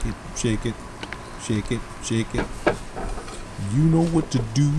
Shake it, shake it, shake it, shake it. You know what to do.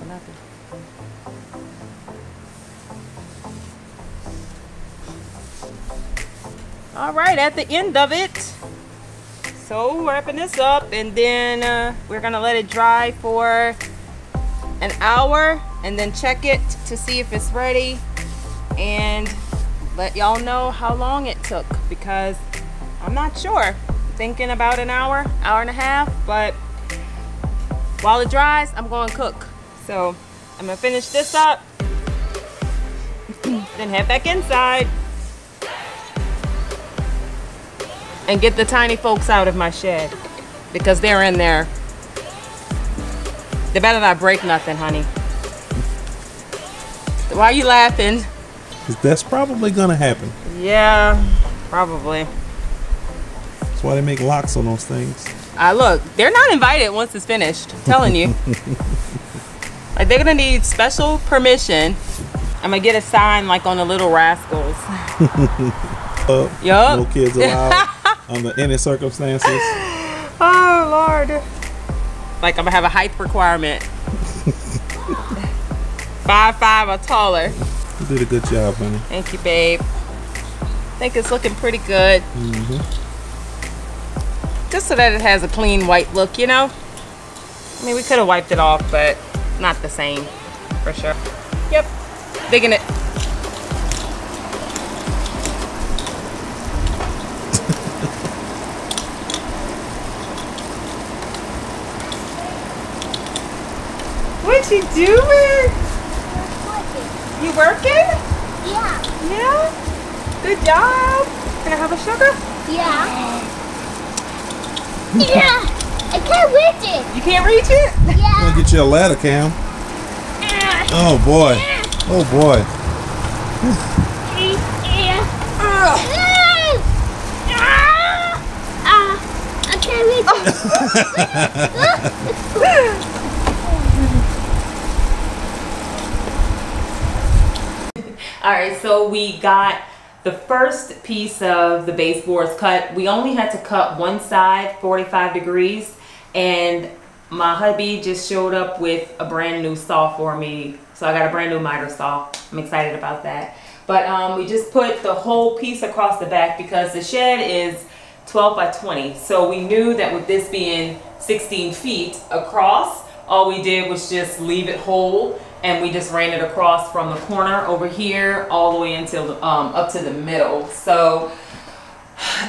Nothing. All right, at the end of it, so wrapping this up, and then we're gonna let it dry for an hour and then check it to see if it's ready and let y'all know how long it took, because I'm not sure. Thinking about an hour, hour and a half, but while it dries, I'm going to cook. So I'm gonna finish this up, then head back inside and get the tiny folks out of my shed, because they're in there. They better not break nothing, honey. Why are you laughing? That's probably gonna happen. Yeah, probably. That's why they make locks on those things. Look, they're not invited once it's finished. I'm telling you. Like, they're gonna need special permission. I'm gonna get a sign like on the Little Rascals. Yup. No kids allowed under any circumstances. Oh Lord. Like, I'm gonna have a height requirement. 5'5" or taller. You did a good job, honey. Thank you, babe. I think it's looking pretty good. Just so that it has a clean white look, you know? I mean, we could have wiped it off, but not the same, for sure. Yep, digging it. What you doing? You working? Yeah. Yeah? Good job. Can I have a sugar? Yeah. Yeah. I can't reach it. You can't reach it? Yeah. Gonna get you a ladder, Cam. Oh boy. Oh boy. I can't reach it. All right, so we got the first piece of the baseboards cut. We only had to cut one side 45 degrees, and my hubby just showed up with a brand new saw for me. So I got a brand new miter saw. I'm excited about that. But we just put the whole piece across the back because the shed is 12 by 20. So we knew that with this being 16 feet across, all we did was just leave it whole, and we just ran it across from the corner over here all the way until up to the middle. So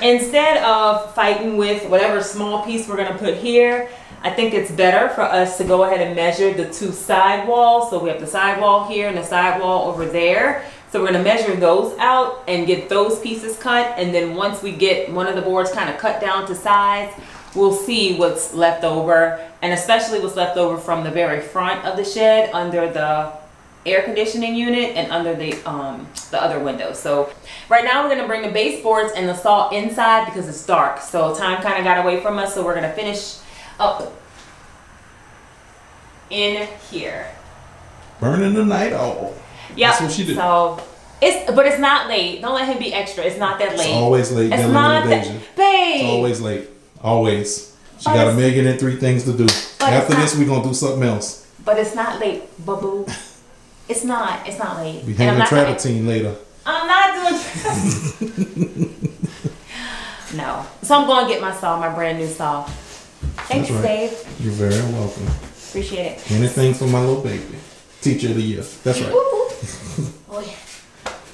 instead of fighting with whatever small piece we're gonna put here, I think it's better for us to go ahead and measure the two side walls. So we have the side wall here and the side wall over there. So we're gonna measure those out and get those pieces cut. And then once we get one of the boards kind of cut down to size, we'll see what's left over, and especially what's left over from the very front of the shed under the air conditioning unit and under the other windows. So right now we're gonna bring the baseboards and the saw inside because it's dark. So time kind of got away from us. So we're gonna finish up in here. Burning the night off. Yeah. That's what she did. So but it's not late. Don't let him be extra. It's not that late. It's always late. It's not that, babe. It's always late. Always. She got 1,003 things to do. After this, we're gonna do something else. But it's not late, boo. It's not late. We hanging a travertine later. I'm not doing No. So I'm going to get my saw, my brand new saw. Thanks, right. Dave. You're very welcome. Appreciate it. Anything for my little baby. Teacher of the year. That's right. Oh, yeah.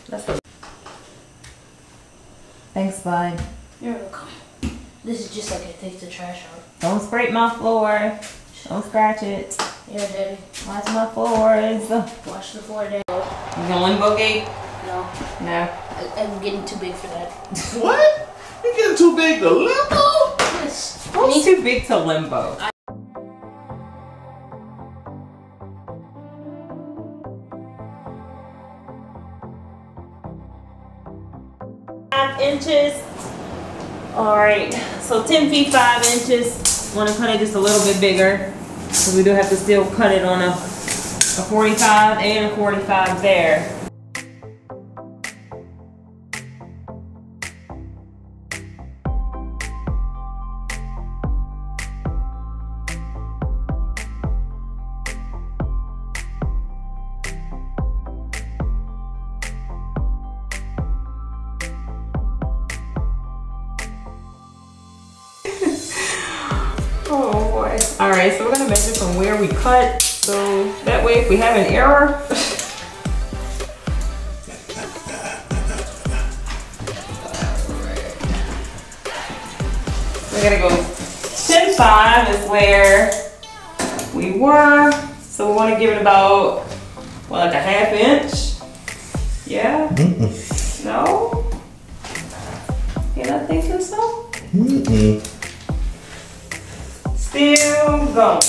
Let's go. Thanks, bud. You're welcome. This is just like it takes the trash out. Don't scrape my floor. Don't scratch it. Yeah, Daddy. Watch my floors. Watch the floor, Daddy. You gonna limbo gate? No. No. I'm getting too big for that. What? You getting too big to limbo? Yes. Who's too big to limbo? 5 inches. All right, so 10 feet 5 inches. Want to cut it just a little bit bigger, so we do have to still cut it on a 45 and a 45 there. Oh boy. All right, so we're gonna measure from where we cut, so that way if we have an error, we're gonna go 10.5 is where we were. So we wanna give it about, what, like a ½ inch? Yeah? No? You're not thinking so? Still going.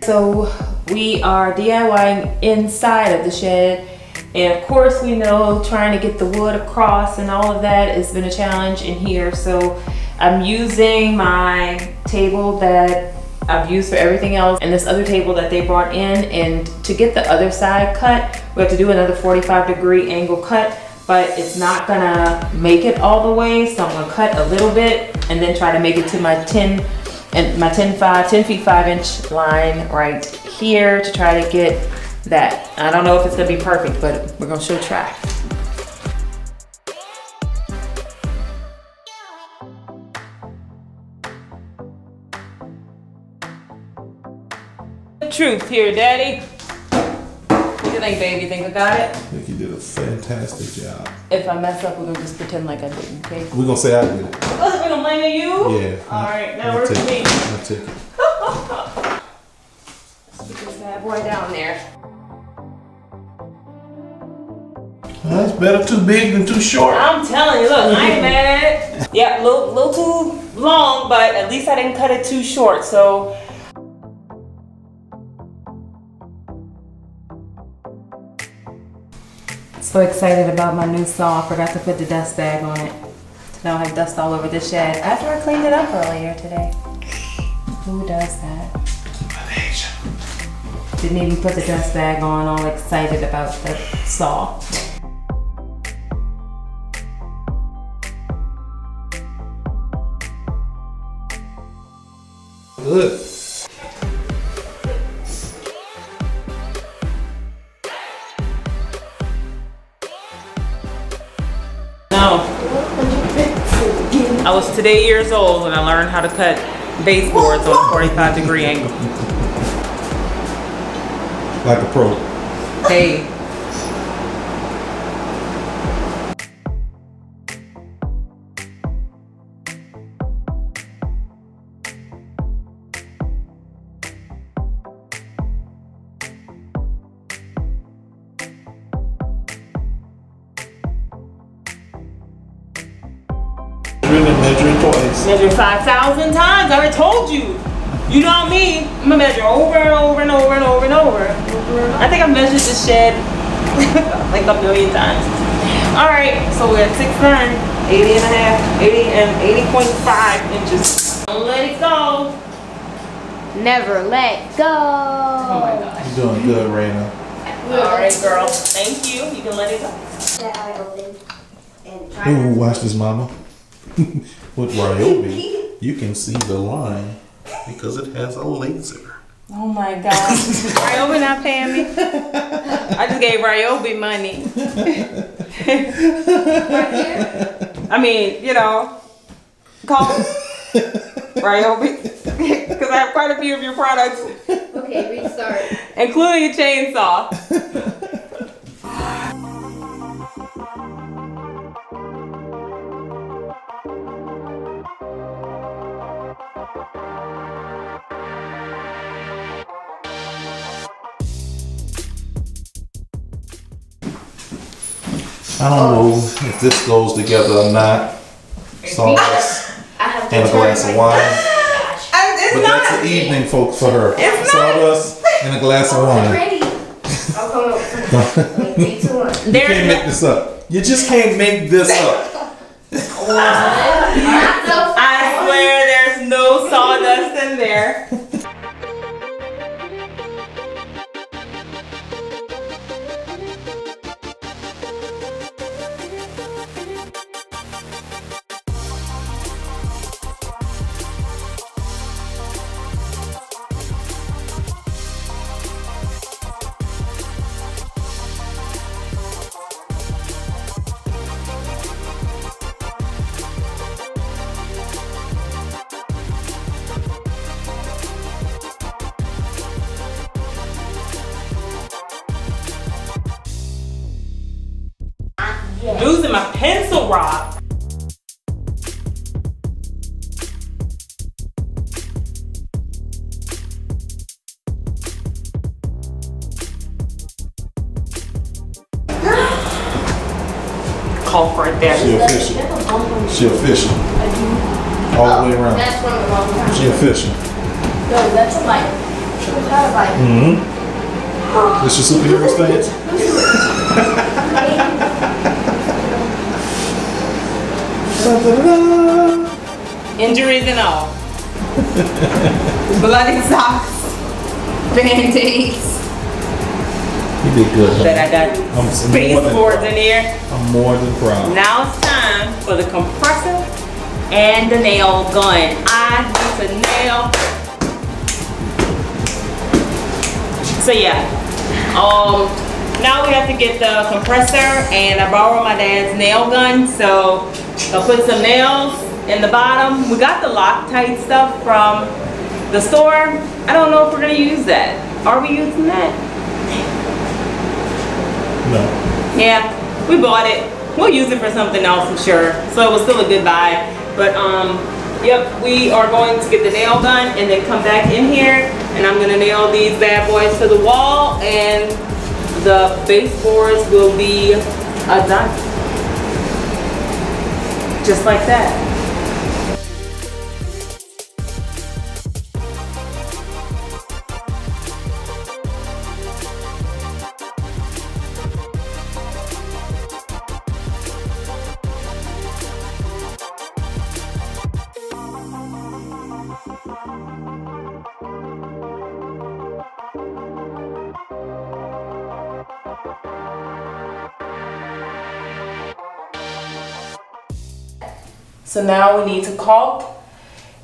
So we are DIYing inside of the shed, and of course we know trying to get the wood across and all of that has been a challenge in here. So I'm using my table that I've used for everything else and this other table that they brought in, and to get the other side cut we have to do another 45-degree angle cut, but it's not gonna make it all the way, so I'm gonna cut a little bit and then try to make it to my 10 feet 5 inch line right here to try to get that. I don't know if it's gonna be perfect, but we're gonna still try. Truth here, Daddy. What do you think, baby? You think I got it? I think you did a fantastic job. If I mess up, we're gonna just pretend like I didn't, okay? We're gonna say I did it. Oh, we're gonna blame you? Yeah. Alright, now where's me? I'll take it. Let's put this bad boy down there. Well, it's better too big than too short. I'm telling you, look, I ain't mad. Yeah, a little too long, but at least I didn't cut it too short, so. So excited about my new saw. I forgot to put the dust bag on it. So now I have dust all over the shed after I cleaned it up earlier today. Who does that? LaDazha. Didn't even put the dust bag on, all excited about the saw. Good. No. I was today years old when I learned how to cut baseboards on a 45-degree angle. Like a pro. Hey. Measuring twice. Measure 5,000 times. I already told you. You know me. I'm gonna measure over and over and over and over and over. I think I've measured this shed like a million times. All right, so we're at 6'9", 80 and a half, 80 and 80.5 inches. Don't let it go. Never let go. Oh my gosh. You're doing good, Raina. Alright, girl. Thank you. You can let it go. That I opened. And Ooh, watch this, mama. With Ryobi, you can see the line because it has a laser. Oh my gosh. Ryobi not paying me. I just gave Ryobi money. I mean, you know, call Ryobi. Because I have quite a few of your products. Okay, restart. Including a chainsaw. I don't know if this goes together or not. Sawdust and a glass of wine. But that's the evening, folks, for her. Sawdust and a glass of wine. Ready. I'll come up. 3, 2, 1. You can't make this up. You just can't make this up. I swear there's no sawdust in there. Losing my pencil rock. Cough right there. She official. She official. All the way around. That's one of the wrong times. She official. No, that's a bite. It's not a bite. Mm-hmm. This your superhero stance? Injuries and all. Bloody socks. Band-aids. You did good. But I got baseboards in here. I'm more than proud. Now it's time for the compressor and the nail gun. I need to nail. So yeah, now we have to get the compressor, and I borrowed my dad's nail gun, so I'll put some nails in the bottom. We got the Loctite stuff from the store. I don't know if we're gonna use that. Are we using that? No. Yeah, we bought it. We'll use it for something else, I'm sure. So it was still a good buy. But yep, we are going to get the nail gun and then come back in here, and I'm gonna nail these bad boys to the wall, and the baseboards will be done. Just like that. So now we need to caulk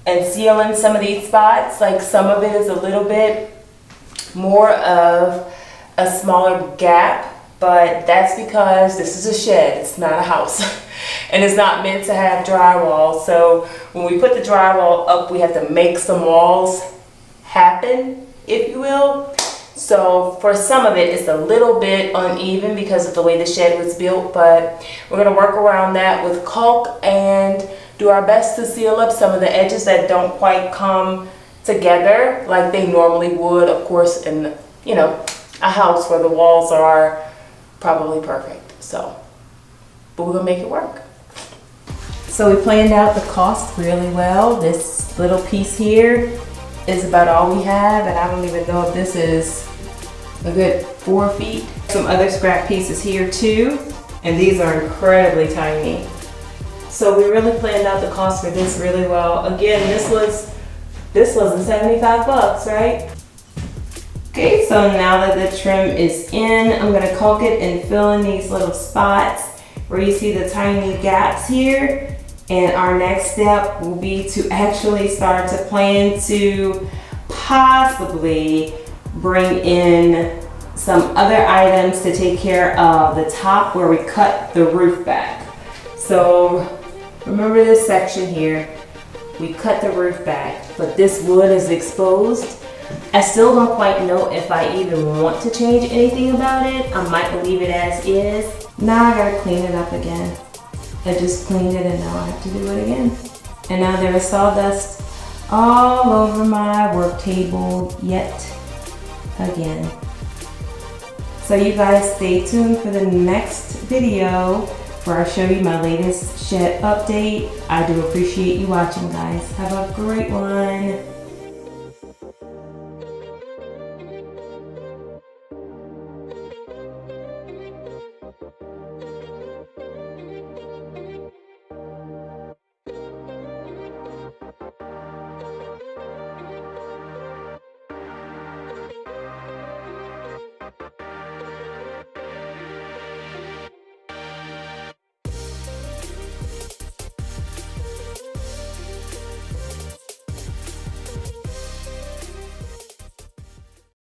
and seal in some of these spots. Like some of it is a little bit more of a smaller gap, but that's because this is a shed, it's not a house. And it's not meant to have drywall. So when we put the drywall up, we have to make some walls happen, if you will. So for some of it, it's a little bit uneven because of the way the shed was built, but we're gonna work around that with caulk and do our best to seal up some of the edges that don't quite come together like they normally would, of course, in, you know, a house where the walls are probably perfect. So, but we're gonna make it work. So we planned out the cost really well. This little piece here is about all we have, and I don't even know if this is a good 4 feet. Some other scrap pieces here too, and these are incredibly tiny. So we really planned out the cost for this really well. Again, this was the 75 bucks, right? Okay, so now that the trim is in, I'm gonna caulk it and fill in these little spots where you see the tiny gaps here. And our next step will be to actually start to plan to possibly bring in some other items to take care of the top where we cut the roof back. So remember this section here, we cut the roof back, but this wood is exposed. I still don't quite know if I even want to change anything about it. I might leave it as is. Now I gotta clean it up again. I just cleaned it and now I have to do it again. And now there is sawdust all over my work table yet again. So you guys stay tuned for the next video where I show you my latest shed update. I do appreciate you watching, guys. Have a great one.